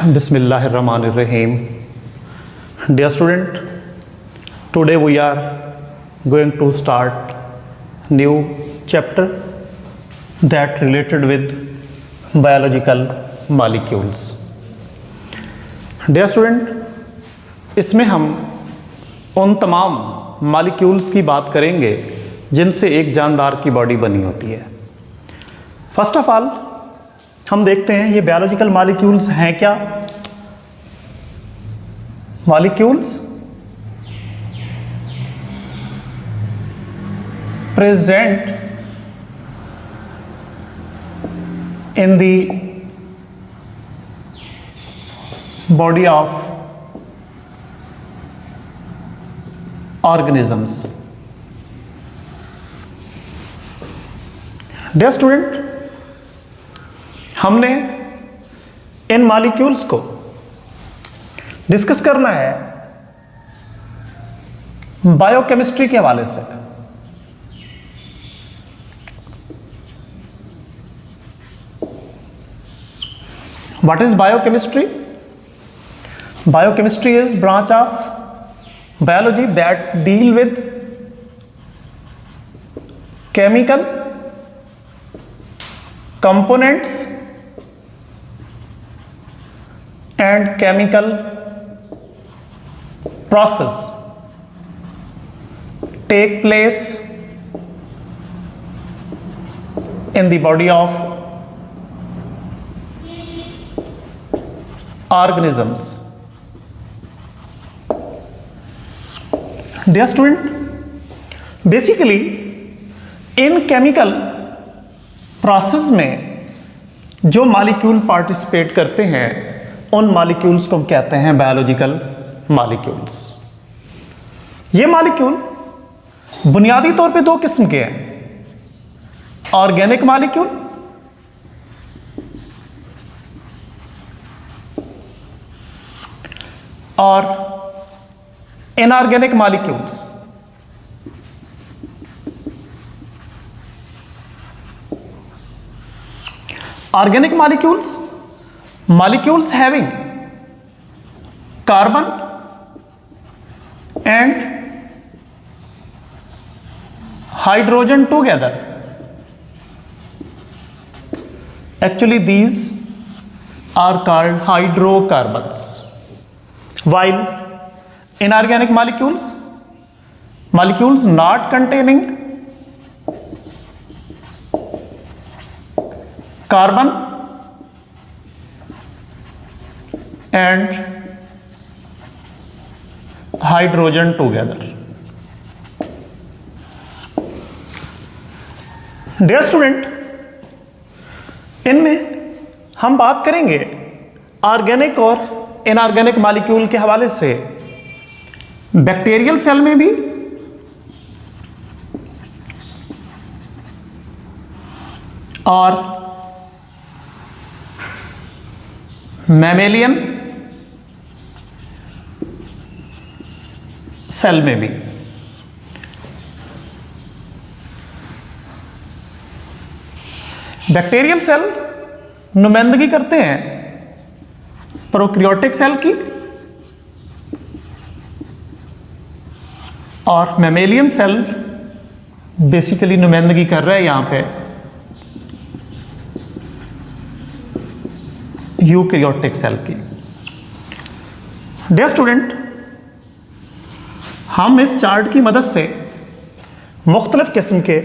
Bismillahirrahmanirrahim. Dear student, today we are going to start new chapter that related with biological molecules. Dear student, इसमें हम उन तमाम molecules की बात करेंगे जिनसे एक जानदार की बॉडी बनी होती है. फर्स्ट ऑफ ऑल हम देखते हैं ये बायोलॉजिकल मॉलिक्यूल्स हैं क्या. Molecules present in the body of organisms. Dear student, हमने इन मॉलिक्यूल्स को डिस्कस करना है बायोकेमिस्ट्री के हवाले से. What is biochemistry? Biochemistry is branch of biology that deal with chemical components and chemical process take place in the body of organisms. Dear student, basically in chemical process में जो molecule participate करते हैं उन molecules को हम कहते हैं biological molecules. ये मॉलिक्यूल बुनियादी तौर पे दो किस्म के हैं, ऑर्गेनिक मॉलिक्यूल और inorganic molecules. Organic molecules having carbon and hydrogen together. Actually these are called hydrocarbons. While inorganic molecules not containing carbon and hydrogen together. Dear student, इनमें हम बात करेंगे ऑर्गेनिक और इनऑर्गेनिक मॉलिक्यूल के हवाले से. बैक्टीरियल सेल में भी और मैमेलियन सेल में भी. बैक्टीरियल सेल नुमाइंदगी करते हैं प्रोकैरियोटिक सेल की और मैमेलियन सेल बेसिकली नुमाइंदगी कर रहा है यहां पे यूकैरियोटिक सेल की. डियर स्टूडेंट, हम इस चार्ट की मदद से मुख्तलिफ किस्म के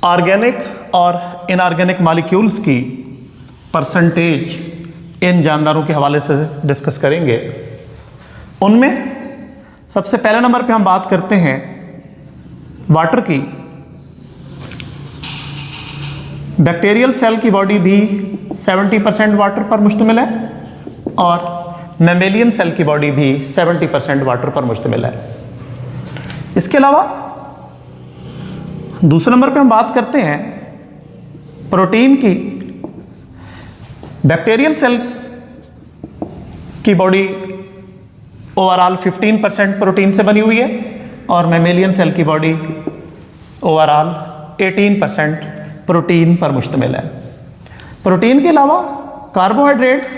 ऑर्गेनिक और इनऑर्गेनिक मॉलिक्यूल्स की परसेंटेज इन जानदारों के हवाले से डिस्कस करेंगे. उनमें सबसे पहले नंबर पे हम बात करते हैं वाटर की. बैक्टीरियल सेल की बॉडी भी 70% वाटर पर मुश्तमिल है और मैमेलियन सेल की बॉडी भी 70% वाटर पर मुश्तमिल है. इसके अलावा दूसरे नंबर पे हम बात करते हैं प्रोटीन की. बैक्टीरियल सेल की बॉडी ओवरऑल 15% प्रोटीन से बनी हुई है और मैमेलियन सेल की बॉडी ओवरऑल 18% प्रोटीन पर मुश्तमिल है. प्रोटीन के अलावा कार्बोहाइड्रेट्स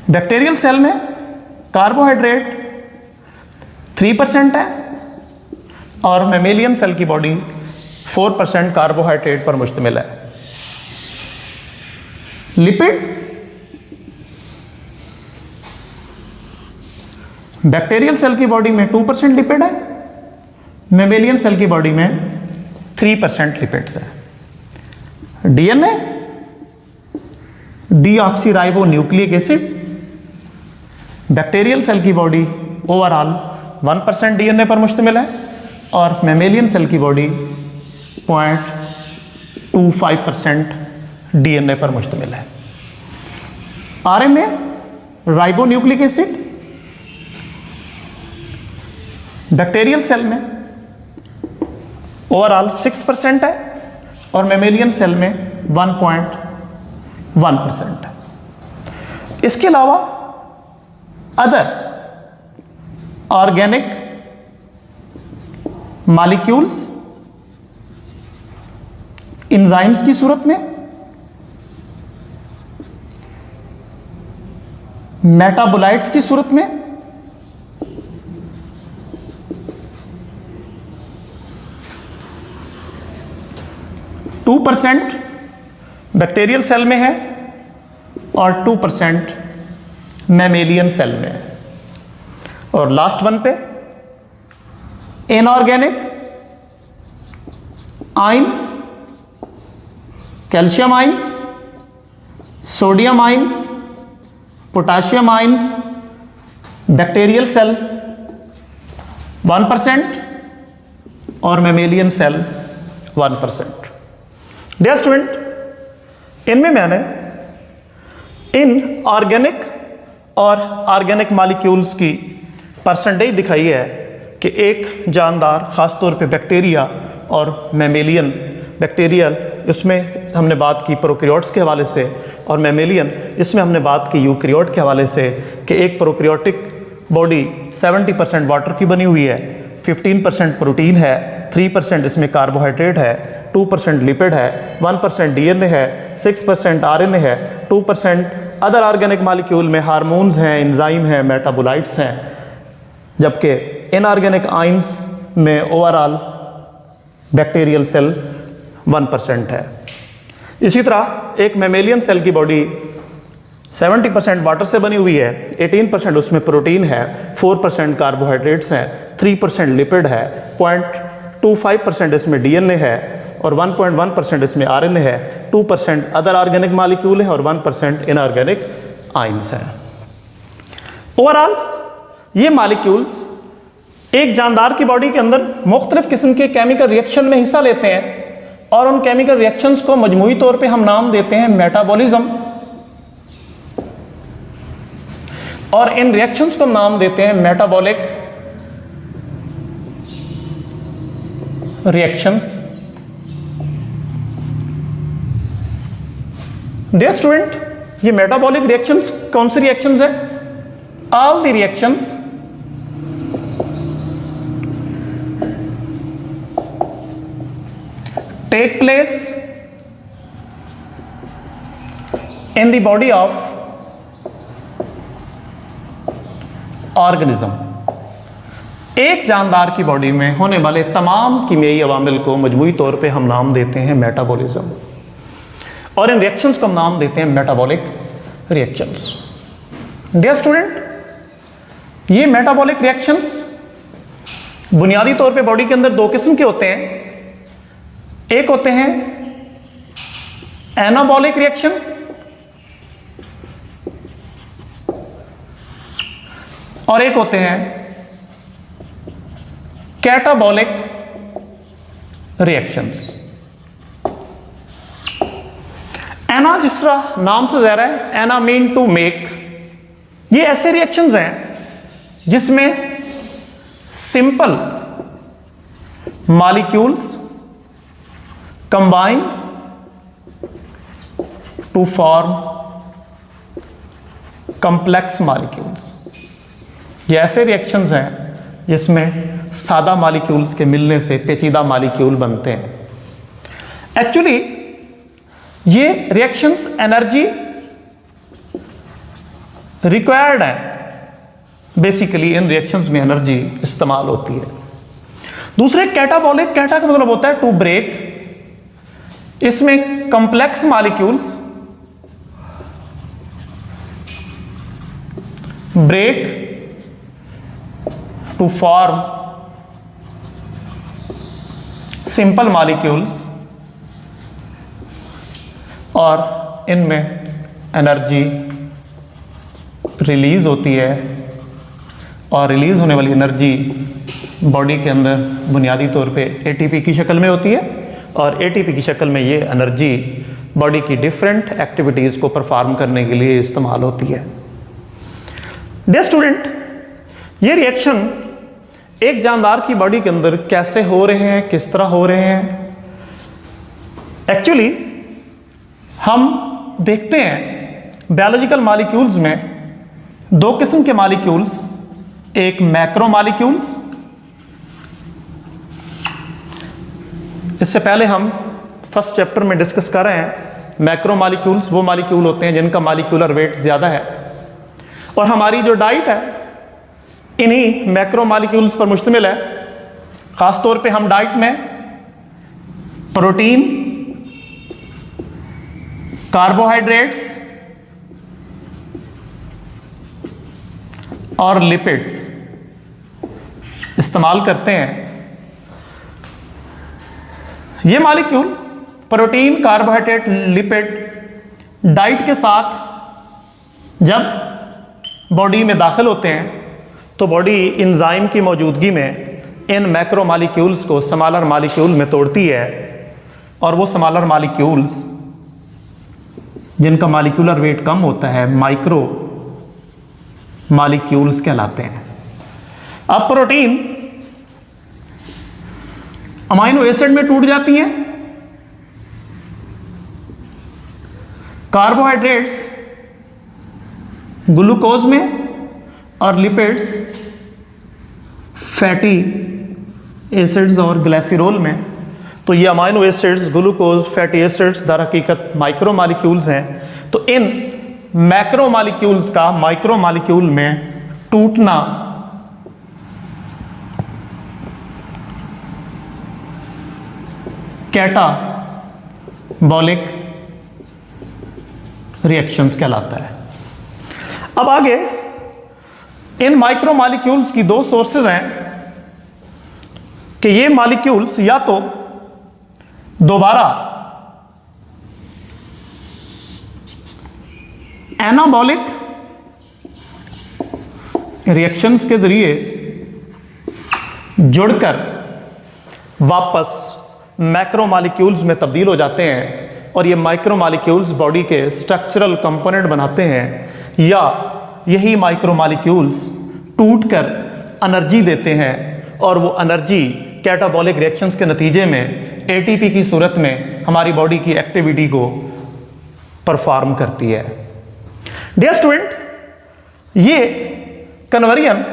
बैक्टीरियल सेल में कार्बोहाइड्रेट 3% है और मैमेलियन सेल की बॉडी 4% कार्बोहाइड्रेट पर मुश्तमिल है। लिपिड, बैक्टीरियल सेल की बॉडी में 2% लिपिड है, मैमेलियन सेल की बॉडी में 3% लिपिड्स है। DNA, deoxyribonucleic acid, bacterial cell की बॉडी ओवरऑल 1% डीएनए पर मुश्तमिल है और मैमेलियन सेल की बॉडी 0.25% डीएनए पर मुश्तमिल है। RNA, ribonucleic acid, bacterial cell में ओवरऑल 6% है और मैमेलियन सेल में 1.1% है। इसके अलावा अदर ऑर्गेनिक मॉलिक्यूल्स एंजाइम्स की सूरत में, मेटाबोलाइट्स की सूरत में, टू % बैक्टीरियल सेल में है और 2% मैमेलियन सेल में है। और लास्ट वन पे inorganic ions, calcium ions, sodium ions, potassium ions, bacterial cell 1% और मैमेलियन सेल 1%। डियर स्टूडेंट, इनमें मैंने इन ऑर्गेनिक और ऑर्गेनिक मॉलिक्यूल्स की परसेंटेज दिखाई है कि एक जानदार, ख़ासतौर पे बैक्टीरिया और मैमेलियन, बैक्टीरियल इसमें हमने बात की प्रोकैरियोट्स के हवाले से और मैमेलियन इसमें हमने बात की यूकैरियोट के हवाले से कि एक प्रोकैरियोटिक बॉडी 70% वाटर की बनी हुई है, 15% प्रोटीन है, 3% इसमें कार्बोहाइड्रेट है, 2% लिपिड है, 1% डीएनए है, 6% आरएनए है, 2% अदर ऑर्गेनिक मॉलिक्यूल में हार्मोन्स हैं, एंजाइम हैं, मेटाबोलाइट्स हैं, जबकि इनऑर्गेनिक आइंस में ओवरऑल बैक्टीरियल सेल 1% है। इसी तरह एक मैमेलियन सेल की बॉडी 70% वाटर से बनी हुई है, 18% उसमें प्रोटीन है, 4% कार्बोहाइड्रेट्स हैं, 3% लिपिड है, 0.25% इसमें डीएनए है और 1.1% इसमें आरएनए है, 2% अदर ऑर्गेनिक मॉलिक्यूल है और 1% इनऑर्गेनिक आइंस हैं। ओवरऑल ये मॉलिक्यूल्स एक जानदार की बॉडी के अंदर मुख्तलिफ किस्म के केमिकल रिएक्शन में हिस्सा लेते हैं और उन केमिकल रिएक्शंस को मजमूई तौर पे हम नाम देते हैं मेटाबॉलिज्म और इन रिएक्शंस को नाम देते हैं मेटाबॉलिक रिएक्शंस। डियर स्टूडेंट, ये मेटाबॉलिक रिएक्शंस कौन सी रिएक्शंस है? All the reactions take place in the body of organism। एक जानदार की बॉडी में होने वाले तमाम कीमियाई अवामिल को मजमूई तौर पे हम नाम देते हैं मेटाबॉलिज्म और इन रिएक्शंस को हम नाम देते हैं मेटाबॉलिक रिएक्शंस। डियर स्टूडेंट, ये मेटाबॉलिक रिएक्शंस बुनियादी तौर पे बॉडी के अंदर दो किस्म के होते हैं। एक होते हैं एनाबॉलिक रिएक्शन और एक होते हैं कैटाबॉलिक रिएक्शंस। एना जिस तरह नाम से ज़ाहिर है, एना मीन टू मेक, ये ऐसे रिएक्शंस हैं जिसमें simple molecules combine to form complex molecules। ये ऐसे रिएक्शंस हैं जिसमें सादा मॉलिक्यूल्स के मिलने से पेचीदा मॉलिक्यूल बनते हैं। एक्चुअली ये रिएक्शंस एनर्जी रिक्वायर्ड है, बेसिकली इन रिएक्शंस में एनर्जी इस्तेमाल होती है। दूसरे कैटाबॉलिक, कैटा का मतलब होता है टू ब्रेक। इसमें complex molecules break to form simple molecules और इनमें एनर्जी रिलीज होती है और रिलीज होने वाली एनर्जी बॉडी के अंदर बुनियादी तौर पे एटीपी की शक्ल में होती है और एटीपी की शक्ल में ये एनर्जी बॉडी की डिफरेंट एक्टिविटीज़ को परफॉर्म करने के लिए इस्तेमाल होती है। डियर स्टूडेंट, ये रिएक्शन एक जानदार की बॉडी के अंदर कैसे हो रहे हैं, किस तरह हो रहे हैं? एक्चुअली हम देखते हैं बायोलॉजिकल मॉलिक्यूल्स में दो किस्म के मॉलिक्यूल्स, एक मैक्रो मॉलिक्यूल्स, इससे पहले हम फर्स्ट चैप्टर में डिस्कस कर रहे हैं मैक्रो मॉलिक्यूल्स वो मॉलिक्यूल होते हैं जिनका मॉलिक्यूलर वेट ज़्यादा है और हमारी जो डाइट है इन्हीं मैक्रो मॉलिक्यूल्स पर मुश्तमिल है। ख़ास तौर पे हम डाइट में प्रोटीन, कार्बोहाइड्रेट्स और लिपिड्स इस्तेमाल करते हैं। ये molecule protein, carbohydrate, lipid diet के साथ जब बॉडी में दाखिल होते हैं तो बॉडी एंजाइम की मौजूदगी में इन मैक्रो मॉलिक्यूल्स को स्मॉलर मॉलिक्यूल में तोड़ती है और वो स्मॉलर मॉलिक्यूल्स जिनका मॉलिक्यूलर वेट कम होता है माइक्रो मॉलिक्यूल्स कहलाते हैं। अब प्रोटीन अमाइनो एसिड में टूट जाती हैं, कार्बोहाइड्रेट्स ग्लूकोज में और लिपिड्स फैटी एसिड्स और ग्लाइसिरोल में। तो ये amino acids, glucose, fatty acids दर हकीकत माइक्रो मॉलिक्यूल्स हैं। तो इन मैक्रो मॉलिक्यूल्स का माइक्रो मॉलिक्यूल में टूटना कैटाबॉलिक रिएक्शंस कहलाता है। अब आगे इन माइक्रो मॉलिक्यूल्स की दो सोर्सेज हैं कि ये मॉलिक्यूल्स या तो दोबारा एनाबॉलिक रिएक्शंस के जरिए जुड़कर वापस मैक्रो मॉलिक्यूल्स में तब्दील हो जाते हैं और ये माइक्रो मॉलिक्यूल्स बॉडी के स्ट्रक्चरल कंपोनेंट बनाते हैं, या यही माइक्रो मॉलिक्यूल्स टूटकर एनर्जी देते हैं और वो एनर्जी कैटाबॉलिक रिएक्शंस के नतीजे में एटीपी की सूरत में हमारी बॉडी की एक्टिविटी को परफॉर्म करती है। डियर स्टूडेंट, ये conversion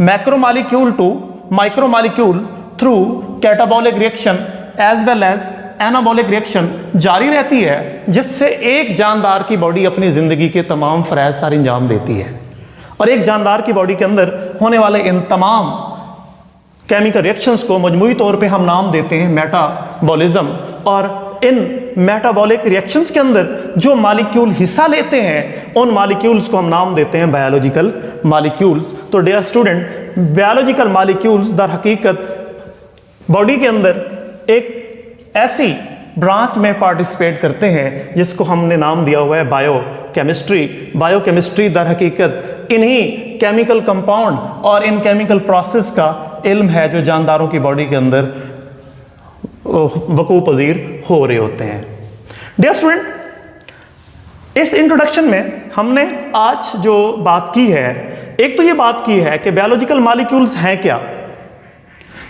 macro molecule to micro molecule through catabolic reaction as well as anabolic reaction जारी रहती है, जिससे एक जानदार की बॉडी अपनी जिंदगी के तमाम फराइज सारे अंजाम देती है। और एक जानदार की बॉडी के अंदर होने वाले इन तमाम केमिकल रिएक्शंस को मजमूई तौर पे हम नाम देते हैं मेटाबॉलिज्म। और इन मेटाबॉलिक रिएक्शंस के अंदर जो मॉलिक्यूल हिस्सा लेते हैं उन मॉलिक्यूल्स को हम नाम देते हैं बायोलॉजिकल मॉलिक्यूल्स। तो डियर स्टूडेंट, बायोलॉजिकल मॉलिक्यूल्स दर हकीकत बॉडी के अंदर एक ऐसी ब्रांच में पार्टिसिपेट करते हैं जिसको हमने नाम दिया हुआ है बायोकेमिस्ट्री। बायोकेमिस्ट्री दर हकीकत इन्हीं केमिकल कंपाउंड और इन केमिकल प्रोसेस का इल्म है जो जानदारों की बॉडी के अंदर वकूअ पजीर हो रहे होते हैं। डियर स्टूडेंट, इस इंट्रोडक्शन में हमने आज जो बात की है, एक तो ये बात की है कि बायोलॉजिकल मॉलिक्यूल्स हैं क्या।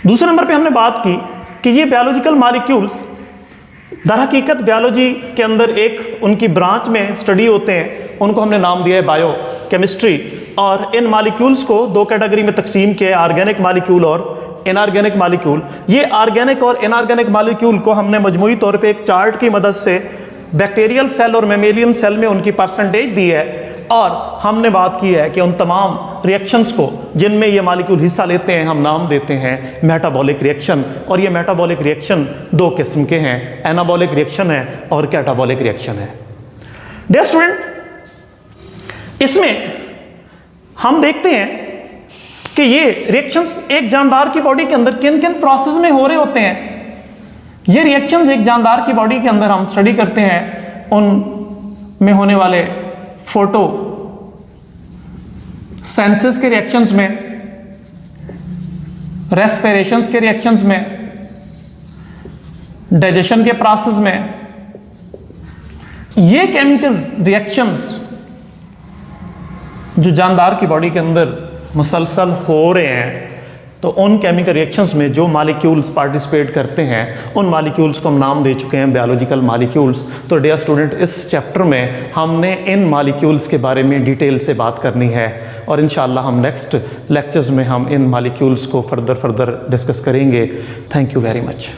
दूसरे नंबर पे हमने बात की कि ये बायोलॉजिकल मॉलिक्यूल्स दर हकीकत बायोलॉजी के अंदर एक उनकी ब्रांच में स्टडी होते हैं, उनको हमने नाम दिया है बायोकेमिस्ट्री। और इन मॉलिक्यूल्स को दो कैटेगरी में तकसीम किया, ऑर्गेनिक मॉलिक्यूल और इनऑर्गेनिक मॉलिक्यूल। ये ऑर्गेनिक और इनऑर्गेनिक मॉलिक्यूल को हमने मजमूई तौर पे एक चार्ट की मदद से बैक्टीरियल सेल और मेमेलियन सेल में उनकी परसेंटेज दी है और हमने बात की है कि उन तमाम रिएक्शंस को जिनमें ये मॉलिक्यूल हिस्सा लेते हैं हम नाम देते हैं मेटाबॉलिक रिएक्शन। और ये मेटाबॉलिक रिएक्शन दो किस्म के हैं, एनाबॉलिक रिएक्शन है और कैटाबॉलिक रिएक्शन है। डियर स्टूडेंट, इसमें हम देखते हैं कि ये रिएक्शंस एक जानदार की बॉडी के अंदर किन किन प्रोसेस में हो रहे होते हैं। ये रिएक्शंस एक जानदार की बॉडी के अंदर हम स्टडी करते हैं, उन में होने वाले फोटो सेंसेस के रिएक्शंस में, रेस्पिरेशंस के रिएक्शंस में, डाइजेशन के प्रोसेस में। ये केमिकल रिएक्शंस जो जानदार की बॉडी के अंदर मुसलसल हो रहे हैं, तो उन केमिकल रिएक्शंस में जो मॉलिक्यूल्स पार्टिसिपेट करते हैं उन मॉलिक्यूल्स को हम नाम दे चुके हैं बायोलॉजिकल मॉलिक्यूल्स। तो डियर स्टूडेंट, इस चैप्टर में हमने इन मॉलिक्यूल्स के बारे में डिटेल से बात करनी है और इंशाल्लाह हम नेक्स्ट लेक्चर्स में हम इन मॉलिक्यूल्स को फर्दर डिस्कस करेंगे। Thank you very much.